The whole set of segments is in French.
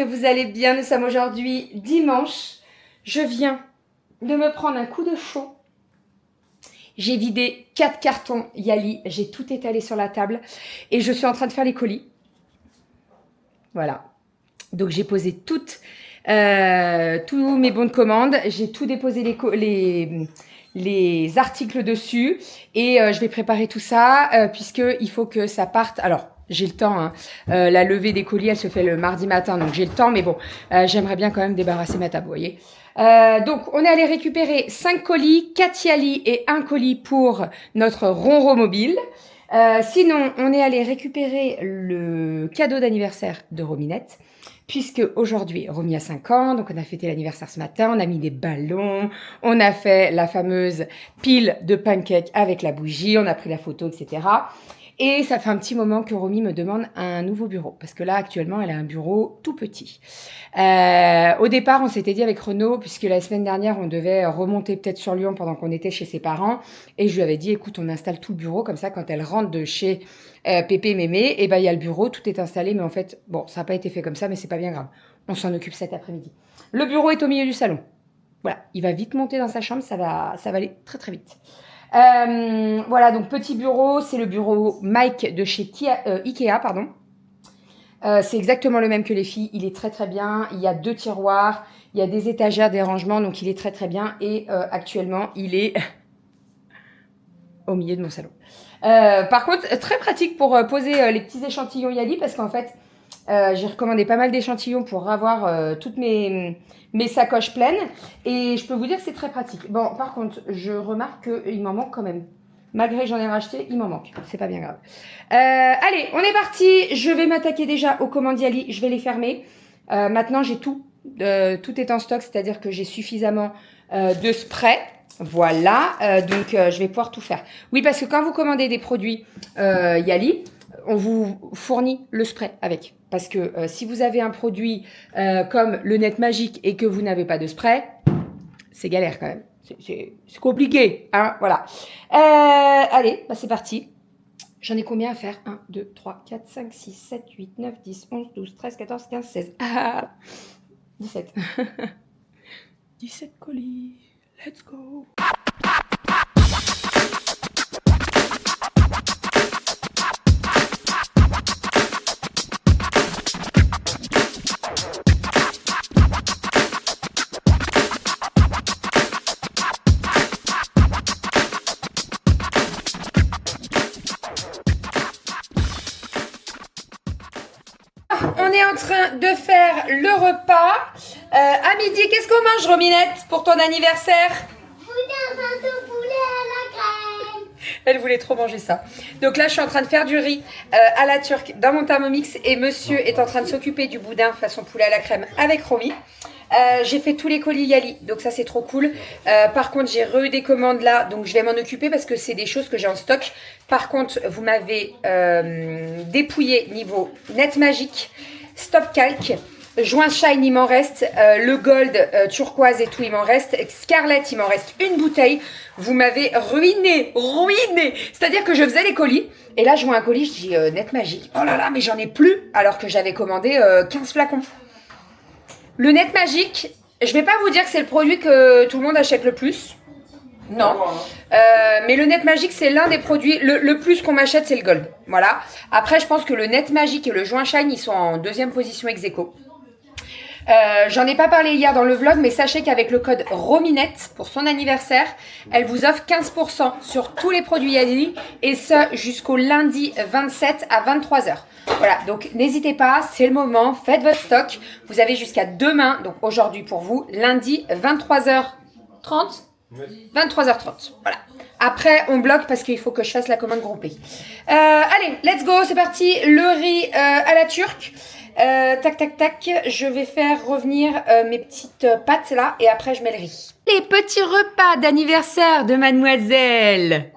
que vous allez bien. Nous sommes aujourd'hui dimanche. Je viens de me prendre un coup de chaud. J'ai vidé 4 cartons Yali. J'ai tout étalé sur la table. Et je suis en train de faire les colis. Voilà. Donc j'ai posé tous mes bons de commande. J'ai tout déposé les articles dessus. Et je vais préparer tout ça puisqu'il faut que ça parte. Alors, j'ai le temps. Hein. La levée des colis, elle se fait le mardi matin. Donc j'ai le temps. Mais bon, j'aimerais bien quand même débarrasser ma table, vous voyez. Donc, on est allé récupérer 5 colis, 4 Yali et 1 colis pour notre Ronro mobile. Sinon, on est allé récupérer le cadeau d'anniversaire de Rominette, puisque aujourd'hui, Romy a 5 ans, donc on a fêté l'anniversaire ce matin, on a mis des ballons, on a fait la fameuse pile de pancakes avec la bougie, on a pris la photo, etc. Et ça fait un petit moment que Romy me demande un nouveau bureau, parce que là, actuellement, elle a un bureau tout petit. Au départ, on s'était dit avec Renaud, puisque la semaine dernière, on devait remonter peut-être sur Lyon pendant qu'on était chez ses parents, et je lui avais dit, écoute, on installe tout le bureau, comme ça, quand elle rentre de chez Pépé, Mémé, et ben il y a le bureau, tout est installé, mais en fait, bon, ça n'a pas été fait comme ça, mais c'est pas bien grave. On s'en occupe cet après-midi. Le bureau est au milieu du salon. Voilà, il va vite monter dans sa chambre, ça va aller très très vite. Voilà, donc petit bureau, c'est le bureau Mike de chez Ikea, pardon. C'est exactement le même que les filles, il est très très bien, il y a 2 tiroirs, il y a des étagères, des rangements, donc il est très très bien et actuellement il est au milieu de mon salon. Par contre, très pratique pour poser les petits échantillons Yali parce qu'en fait, j'ai recommandé pas mal d'échantillons pour avoir toutes mes sacoches pleines et je peux vous dire que c'est très pratique. Bon, par contre, je remarque qu'il m'en manque quand même. Malgré que j'en ai racheté, il m'en manque. C'est pas bien grave. Allez, on est parti. Je vais m'attaquer déjà aux commandes Yali. Je vais les fermer. Maintenant, j'ai tout. Tout est en stock, c'est-à-dire que j'ai suffisamment de spray. Voilà. Donc, je vais pouvoir tout faire. Oui, parce que quand vous commandez des produits Yali, on vous fournit le spray avec. Parce que si vous avez un produit comme le Net Magique et que vous n'avez pas de spray, c'est galère quand même. C'est compliqué, hein, voilà. Allez, bah c'est parti. J'en ai combien à faire? 1, 2, 3, 4, 5, 6, 7, 8, 9, 10, 11, 12, 13, 14, 15, 16. Ah, 17. 17 colis. Let's go. On est en train de faire le repas. À midi, qu'est-ce qu'on mange, Rominette, pour ton anniversaire? Boudin façon poulet à la crème. Elle voulait trop manger ça. Donc là, je suis en train de faire du riz à la turque dans mon Thermomix et monsieur est en train de s'occuper du boudin façon poulet à la crème avec Romy. J'ai fait tous les colis Yali, donc ça c'est trop cool. Par contre, j'ai eu des commandes là, donc je vais m'en occuper parce que c'est des choses que j'ai en stock. Par contre, vous m'avez dépouillé niveau Net Magique, Stop Calc, Joint Shine, il m'en reste, le Gold turquoise et tout, il m'en reste, Scarlett, il m'en reste une bouteille. Vous m'avez ruiné. C'est-à-dire que je faisais les colis et là je vois un colis, je dis Net Magique. Oh là là, mais j'en ai plus alors que j'avais commandé 15 flacons. Le Net Magique, je vais pas vous dire que c'est le produit que tout le monde achète le plus. Non. Mais le Net Magique, c'est l'un des produits, le plus qu'on m'achète, c'est le Gold. Voilà. Après, je pense que le Net Magique et le Joint Shine, ils sont en 2e position ex aequo. J'en ai pas parlé hier dans le vlog, mais sachez qu'avec le code Rominette pour son anniversaire, elle vous offre 15% sur tous les produits Yali et ce jusqu'au lundi 27 à 23h. Voilà, donc n'hésitez pas, c'est le moment, faites votre stock. Vous avez jusqu'à demain, donc aujourd'hui pour vous, lundi 23h30. 23h30, voilà. Après, on bloque parce qu'il faut que je fasse la commande groupée. Allez, let's go, c'est parti. Le riz à la turque. Tac, tac, tac. Je vais faire revenir mes petites pâtes là et après je mets le riz. Les petits repas d'anniversaire de mademoiselle.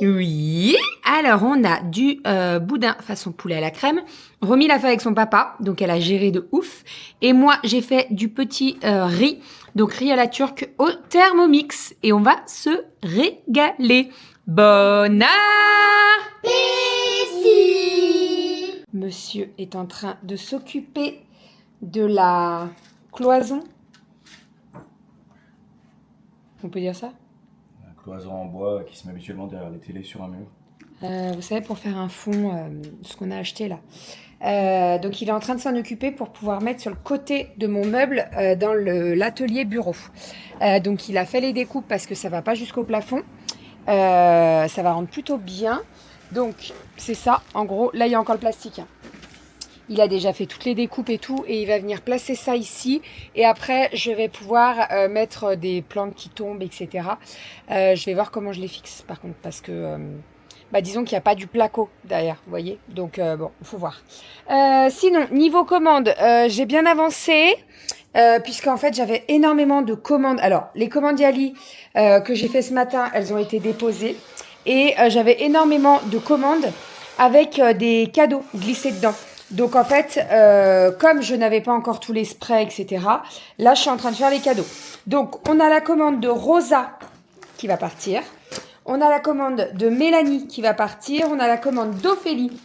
Oui. Alors, on a du boudin façon poulet à la crème. Romy l'a fait avec son papa, donc elle a géré de ouf. Et moi, j'ai fait du petit riz, donc riz à la turque au Thermomix. Et on va se régaler. Bon appétit! Monsieur est en train de s'occuper de la cloison. On peut dire ça? La cloison en bois qui se met habituellement derrière les télés sur un mur. Vous savez, pour faire un fond, ce qu'on a acheté là. Donc il est en train de s'en occuper pour pouvoir mettre sur le côté de mon meuble dans l'atelier bureau. Donc il a fait les découpes parce que ça va pas jusqu'au plafond. Ça va rendre plutôt bien. Donc c'est ça, en gros, là il y a encore le plastique. Il a déjà fait toutes les découpes et tout, et il va venir placer ça ici. Et après, je vais pouvoir mettre des plantes qui tombent, etc. Je vais voir comment je les fixe, par contre, parce que, disons qu'il n'y a pas du placo derrière, vous voyez. Donc, bon, il faut voir. Sinon, niveau commande, j'ai bien avancé, puisqu'en fait, j'avais énormément de commandes. Alors, les commandes Yali que j'ai fait ce matin, elles ont été déposées. Et j'avais énormément de commandes avec des cadeaux glissés dedans. Donc en fait, comme je n'avais pas encore tous les sprays, etc., là je suis en train de faire les cadeaux. Donc on a la commande de Rosa qui va partir. On a la commande de Mélanie qui va partir. On a la commande d'Ophélie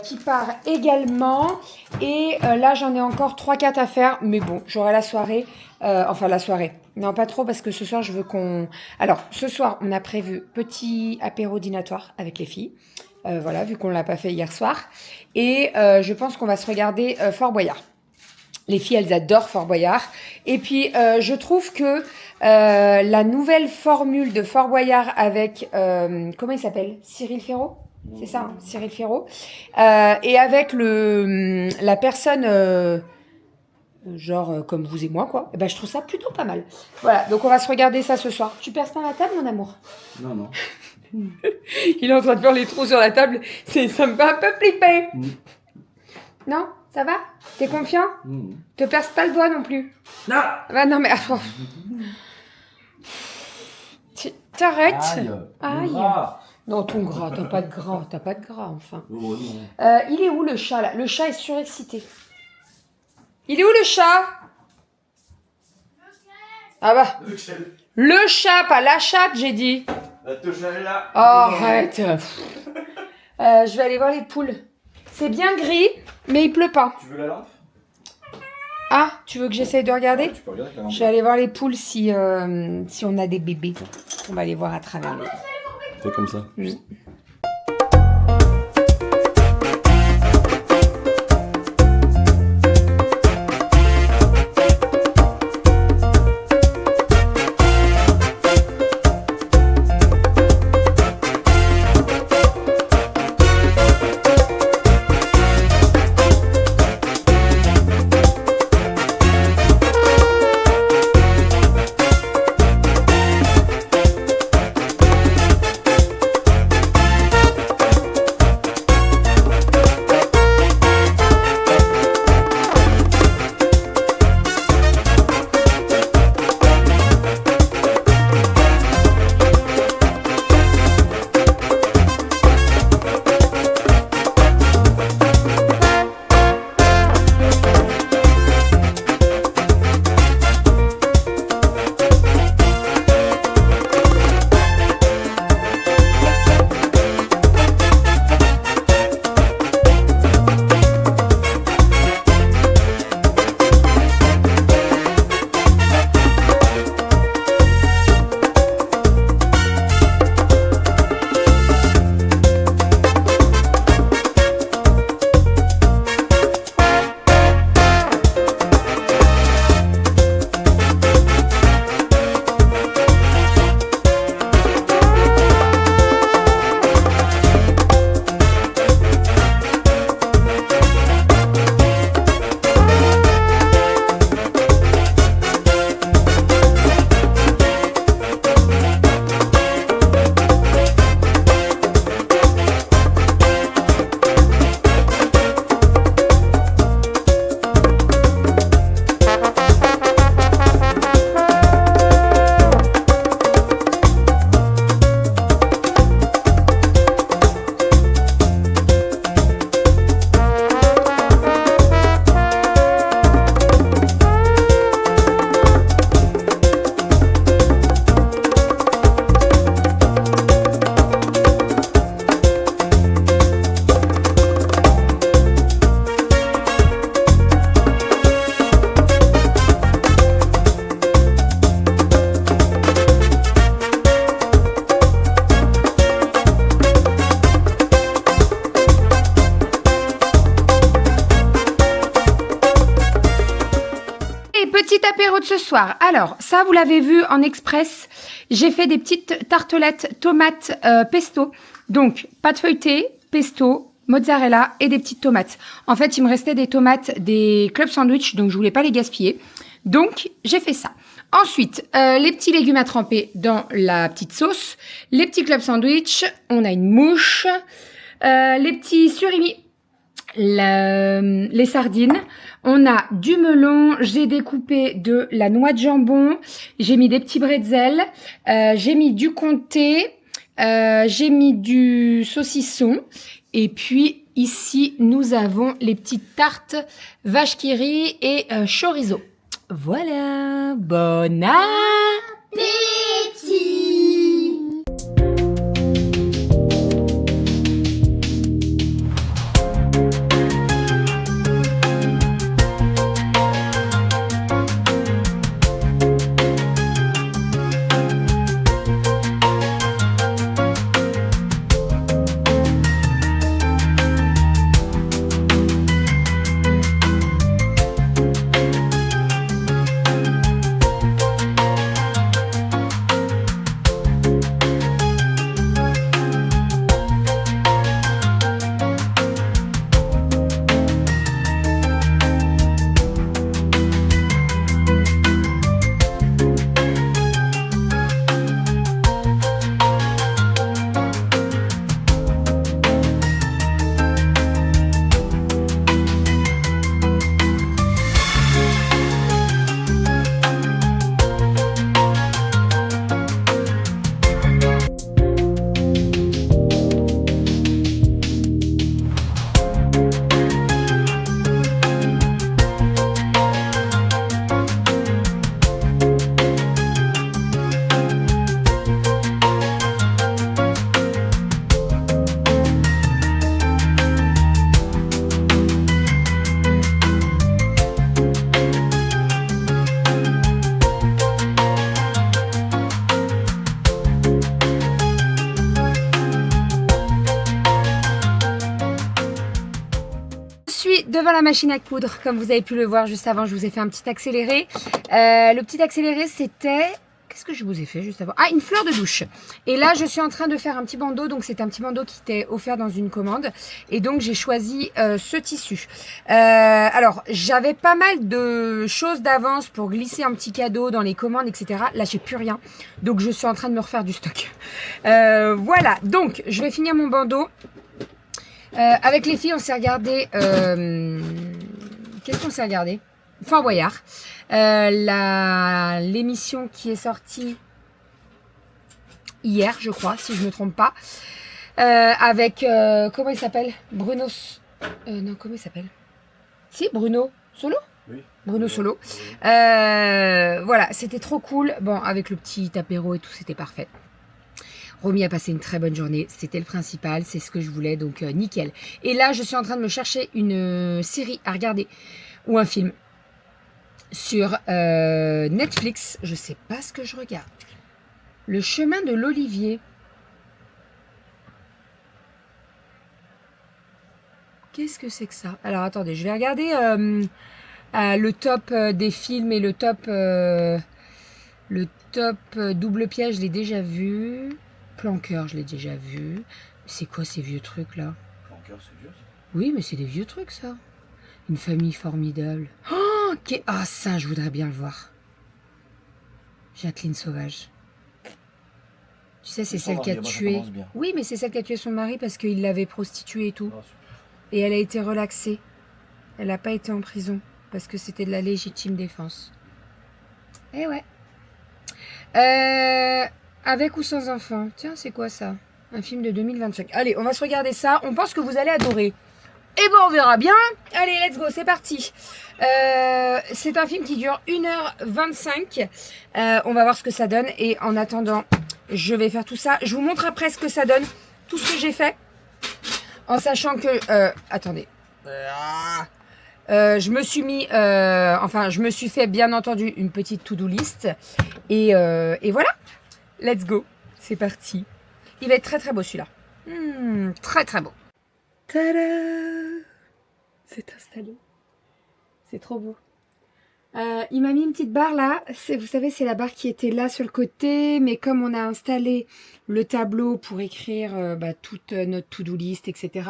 qui part également. Et là j'en ai encore 3-4 à faire. Mais bon, j'aurai la soirée. Enfin la soirée. Non, pas trop parce que ce soir je veux qu'on... Alors ce soir on a prévu petit apéro dînatoire avec les filles. Voilà, vu qu'on ne l'a pas fait hier soir. Et je pense qu'on va se regarder Fort Boyard. Les filles, elles adorent Fort Boyard. Et puis, je trouve que la nouvelle formule de Fort Boyard avec... comment il s'appelle? Cyril Ferraud? C'est ça, hein, Cyril Ferraud. Et avec la personne... comme vous et moi, quoi. Et ben, je trouve ça plutôt pas mal. Voilà, donc on va se regarder ça ce soir. Tu perces pas la table, mon amour? Non, non. Il est en train de faire les trous sur la table. Ça me fait un peu flipper. Non? Ça va? T'es confiant? Te perce pas le doigt non plus? Non. Bah non, mais... T'arrêtes? Aïe. Non, ton gras. T'as pas de gras. T'as pas de gras, enfin. Oh, non. Il est où le chat, là? Le chat est surexcité. Il est où le chat? Ah bah. Le chat, pas la chatte, j'ai dit. La touche elle est là. Oh, arrête. Je vais aller voir les poules. C'est bien gris, mais il pleut pas. Tu veux la lampe? Ah, tu veux que j'essaye de regarder? Tu peux regarder avec la lampe. Je vais aller voir les poules si on a des bébés. On va les voir à travers les... C'est comme ça. de ce soir. Alors, ça, vous l'avez vu en express. J'ai fait des petites tartelettes tomates pesto. Donc, pâte feuilletée, pesto, mozzarella et des petites tomates. En fait, il me restait des tomates des club sandwich, donc je voulais pas les gaspiller. Donc, j'ai fait ça. Ensuite, les petits légumes à tremper dans la petite sauce. Les petits club sandwich. On a une mouche. Les petits surimi. Les sardines. On a du melon. J'ai découpé de la noix de jambon. J'ai mis des petits bretzels. J'ai mis du comté. J'ai mis du saucisson. Et puis, ici, nous avons les petites tartes vache qui rit et chorizo. Voilà, bon appétit! Devant la machine à coudre, comme vous avez pu le voir juste avant, je vous ai fait un petit accéléré. Le petit accéléré, c'était... Qu'est-ce que je vous ai fait juste avant? Ah, une fleur de douche. Et là, je suis en train de faire un petit bandeau. Donc, c'est un petit bandeau qui était offert dans une commande. Et donc, j'ai choisi ce tissu. Alors, j'avais pas mal de choses d'avance pour glisser un petit cadeau dans les commandes, etc. Là, j'ai plus rien. Donc, je suis en train de me refaire du stock. Voilà. Donc, je vais finir mon bandeau. Avec les filles, on s'est regardé... Qu'est-ce qu'on s'est regardé? Fort Boyard. L'émission qui est sortie hier, je crois, si je ne me trompe pas. Avec... comment il s'appelle? Bruno... non, comment il s'appelle? Si, Bruno Solo? Oui. Bruno Solo. Voilà, c'était trop cool. Bon, avec le petit apéro et tout, c'était parfait. Romy a passé une très bonne journée, c'était le principal, c'est ce que je voulais, donc nickel. Et là, je suis en train de me chercher une série à regarder, ou un film, sur Netflix. Je sais pas ce que je regarde. Le chemin de l'Olivier. Qu'est-ce que c'est que ça? Alors, attendez, je vais regarder le top des films et le top double piège, je l'ai déjà vu. Planqueur, je l'ai déjà vu. C'est quoi ces vieux trucs là? Planqueur, c'est vieux ça? Oui, mais c'est des vieux trucs ça. Une famille formidable. Oh, ah, ça, je voudrais bien le voir. Jacqueline Sauvage. Tu sais, c'est celle qui a tué. Oui, mais c'est celle qui a tué son mari parce qu'il l'avait prostituée et tout. Oh, et elle a été relaxée. Elle n'a pas été en prison parce que c'était de la légitime défense. Eh ouais. Avec ou sans enfant? Tiens, c'est quoi ça? Un film de 2025. Allez, on va se regarder ça. On pense que vous allez adorer. Et bon, on verra bien. Allez, let's go, c'est parti. C'est un film qui dure 1h25. On va voir ce que ça donne. Et en attendant, je vais faire tout ça. Je vous montre après ce que ça donne. Tout ce que j'ai fait. En sachant que... attendez. Je me suis mis... je me suis fait, bien entendu, une petite to-do list. Et voilà. Let's go. C'est parti. Il va être très très beau celui-là. Très très beau. Tada! C'est installé. C'est trop beau. Il m'a mis une petite barre là. Vous savez, c'est la barre qui était là sur le côté. Mais comme on a installé le tableau pour écrire toute notre to-do list, etc.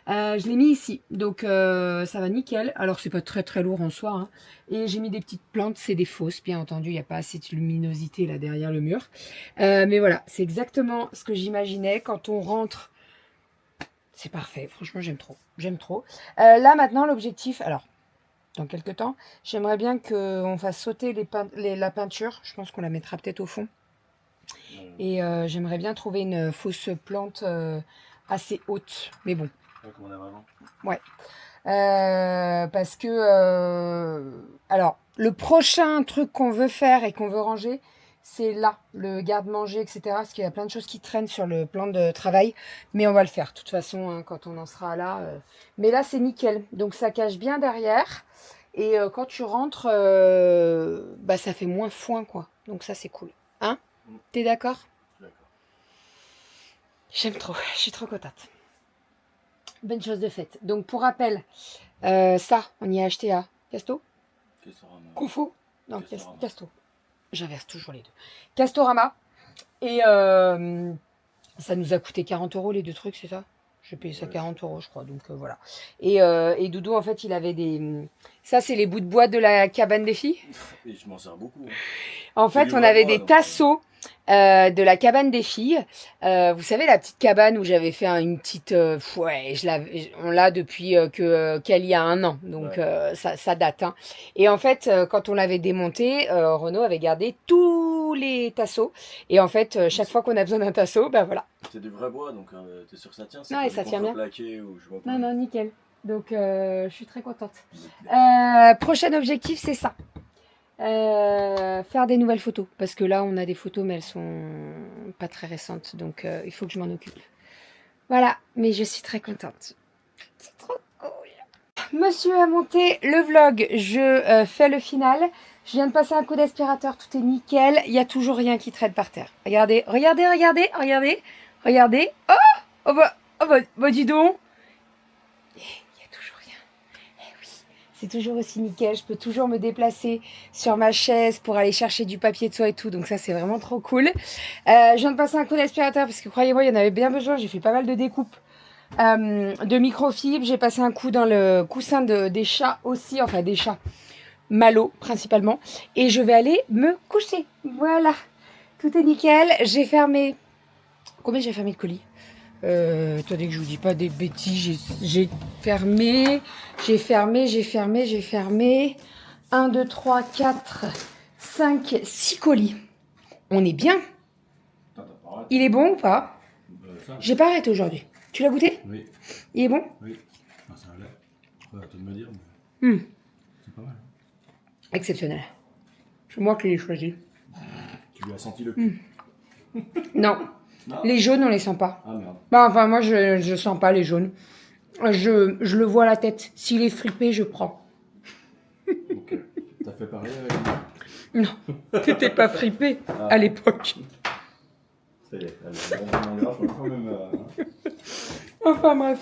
Je l'ai mis ici. Donc ça va nickel. Alors c'est pas très très lourd en soi. Hein. Et j'ai mis des petites plantes. C'est des fausses, bien entendu. Il n'y a pas assez de luminosité là derrière le mur. Mais voilà, c'est exactement ce que j'imaginais. Quand on rentre, c'est parfait. Franchement, j'aime trop. J'aime trop. Là maintenant, l'objectif... Alors, dans quelques temps, j'aimerais bien qu'on fasse sauter la peinture. Je pense qu'on la mettra peut-être au fond. Et j'aimerais bien trouver une fausse plante assez haute. Mais bon. Comme on a vraiment. Ouais. Parce que... alors, le prochain truc qu'on veut faire et qu'on veut ranger, c'est là, le garde-manger, etc. Parce qu'il y a plein de choses qui traînent sur le plan de travail. Mais on va le faire, de toute façon, hein, quand on en sera là. Mais là, c'est nickel. Donc, ça cache bien derrière. Et quand tu rentres, ça fait moins foin, quoi. Donc ça, c'est cool. Hein? T'es d'accord? D'accord. J'aime trop. Je suis trop contente. Bonne chose de faite. Donc, pour rappel, ça, on y a acheté à Casto? Confo? Non, Castorama. Casto. J'inverse toujours les deux. Castorama. Et ça nous a coûté 40 € les deux trucs, c'est ça? J'ai payé ça 40 €, je crois. Donc voilà. Et Doudou, en fait, il avait des... Ça, c'est les bouts de bois de la cabane des filles. Et je m'en sers beaucoup. Hein. En fait, on avait des tasseaux de la cabane des filles. Vous savez, la petite cabane où j'avais fait une petite... on l'a depuis qu'elle y a 1 an. Donc, ça date. Hein. Et en fait, quand on l'avait démonté, Renaud avait gardé tous les tasseaux. Et en fait, chaque fois qu'on a besoin d'un tasseau, ben voilà. C'est du vrai bois, donc t'es sûr que ça tient? Non, et ça tient bien. Ou je vois pas. Non, nickel. Donc, je suis très contente. Prochain objectif, c'est ça. Faire des nouvelles photos. Parce que là, on a des photos, mais elles sont pas très récentes. Donc, il faut que je m'en occupe. Voilà. Mais je suis très contente. C'est trop cool. Monsieur a monté le vlog. Je fais le final. Je viens de passer un coup d'aspirateur. Tout est nickel. Il n'y a toujours rien qui traîne par terre. Regardez, regardez, regardez, regardez. Regardez. Oh bah dis donc. Il n'y a toujours rien. Eh oui, c'est toujours aussi nickel. Je peux toujours me déplacer sur ma chaise pour aller chercher du papier de soie et tout. Donc ça, c'est vraiment trop cool. Je viens de passer un coup d'aspirateur parce que croyez-moi, il y en avait bien besoin. J'ai fait pas mal de découpes de microfibres. J'ai passé un coup dans le coussin des chats aussi. Enfin, des chats. Malo, principalement. Et je vais aller me coucher. Voilà. Tout est nickel. J'ai fermé... Combien j'ai fermé de colis? Attendez que je vous dis pas des bêtises. J'ai fermé. 1, 2, 3, 4, 5, 6 colis. On est bien. Il est bon ou pas? J'ai pas arrêté aujourd'hui. Tu l'as goûté? Oui. Il est bon? Oui. Ah, ça a l'air. Faut te me dire. C'est pas mal. Exceptionnel. C'est moi qui l'ai choisi. Tu lui as senti le cul? Non. Les jaunes, on les sent pas. Ah merde. Enfin, moi, je sens pas les jaunes. Je le vois à la tête. S'il est fripé, je prends. Ok. T'as fait pareil avec moi? Non, t'étais pas fripé à l'époque. Ça y est, on est quand même. Enfin bref.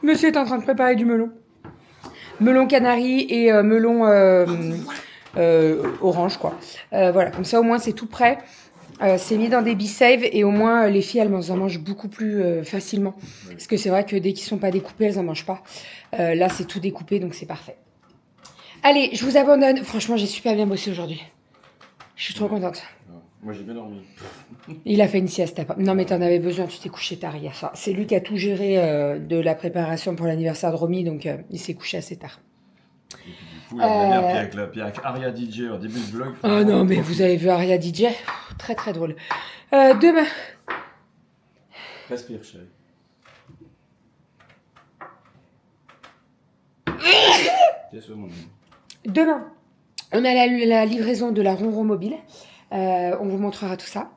Monsieur est en train de préparer du melon. Melon canari et melon orange, quoi. Voilà, comme ça, au moins, c'est tout prêt. C'est mis dans des be-save et au moins les filles elles en mangent beaucoup plus facilement. Oui. Parce que c'est vrai que dès qu'ils sont pas découpés, elles en mangent pas. Là c'est tout découpé donc c'est parfait. Allez, je vous abandonne. Franchement, j'ai super bien bossé aujourd'hui. Je suis trop contente. Moi j'ai bien dormi. Il a fait une sieste. Non mais t'en avais besoin, tu t'es couché tard hier soir. C'est lui qui a tout géré de la préparation pour l'anniversaire de Romy, donc il s'est couché assez tard. Et puis du coup, la dernière, puis avec Aria DJ au début du vlog. Oh non, mais vous avez vu Aria DJ? Très très drôle. Demain. Respire, chérie. Demain, on a la livraison de la Ronron mobile. On vous montrera tout ça.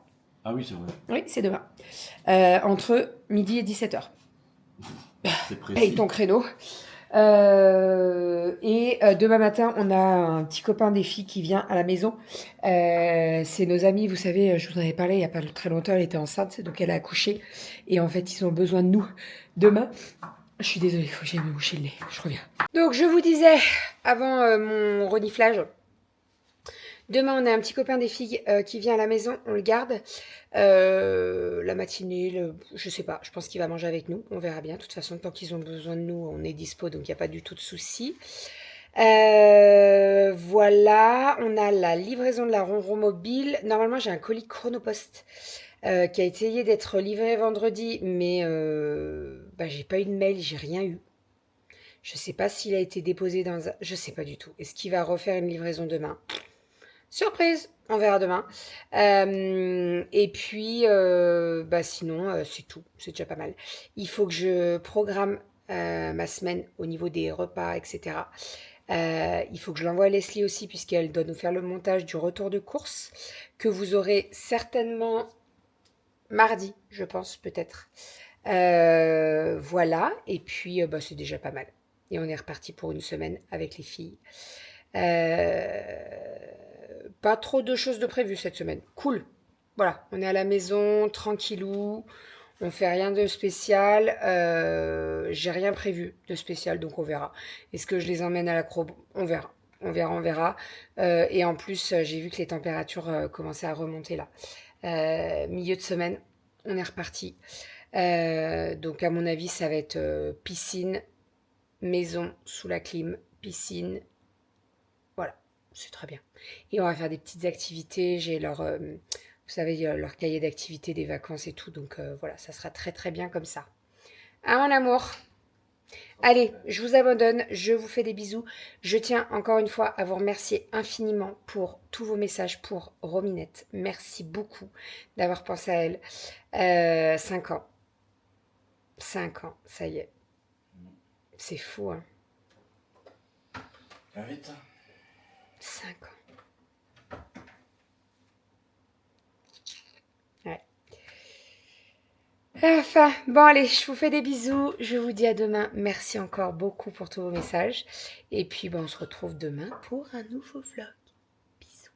Ah oui, c'est vrai. Oui, c'est demain. Entre midi et 17h. C'est précis. Paye ton créneau. Demain matin, on a un petit copain des filles qui vient à la maison. C'est nos amis, vous savez, je vous en avais parlé il n'y a pas très longtemps, elle était enceinte, donc elle a accouché. Et en fait, ils ont besoin de nous demain. Je suis désolée, il faut que j'aille me boucher le nez, je reviens. Donc je vous disais, avant mon reniflage, Demain, on a un petit copain des filles qui vient à la maison, on le garde. La matinée, je sais pas, je pense qu'il va manger avec nous, on verra bien. De toute façon, tant qu'ils ont besoin de nous, on est dispo, donc il n'y a pas du tout de souci. Voilà, on a la livraison de la Ronron Mobile. Normalement, j'ai un colis Chronopost qui a essayé d'être livré vendredi, mais j'ai pas eu de mail, j'ai rien eu. Je sais pas s'il a été déposé dans un... Je sais pas du tout. Est-ce qu'il va refaire une livraison demain? Surprise, on verra demain. Et puis, sinon, c'est tout. C'est déjà pas mal. Il faut que je programme ma semaine au niveau des repas, etc. Il faut que je l'envoie à Leslie aussi, puisqu'elle doit nous faire le montage du retour de course, que vous aurez certainement mardi, je pense, peut-être. Voilà, et puis c'est déjà pas mal. Et on est reparti pour une semaine avec les filles. Pas trop de choses de prévues cette semaine. Cool. Voilà, on est à la maison, tranquillou. On fait rien de spécial. J'ai rien prévu de spécial, donc on verra. Est-ce que je les emmène à l'acro? On verra. On verra, on verra. Et en plus, j'ai vu que les températures commençaient à remonter là. Milieu de semaine, on est reparti. Donc à mon avis, ça va être piscine, maison sous la clim, piscine. Voilà, c'est très bien. Et on va faire des petites activités. J'ai leur, vous savez, leur cahier d'activités des vacances et tout. Donc voilà, ça sera très très bien comme ça. Ah mon amour. Allez, je vous abandonne, je vous fais des bisous. Je tiens encore une fois à vous remercier infiniment pour tous vos messages pour Rominette. Merci beaucoup d'avoir pensé à elle. 5 ans. 5 ans, ça y est. C'est fou, hein. Va vite. 5 ans. Ouais. Enfin, bon allez, je vous fais des bisous. Je vous dis à demain. Merci encore beaucoup pour tous vos messages. Et puis, on se retrouve demain pour un nouveau vlog. Bisous.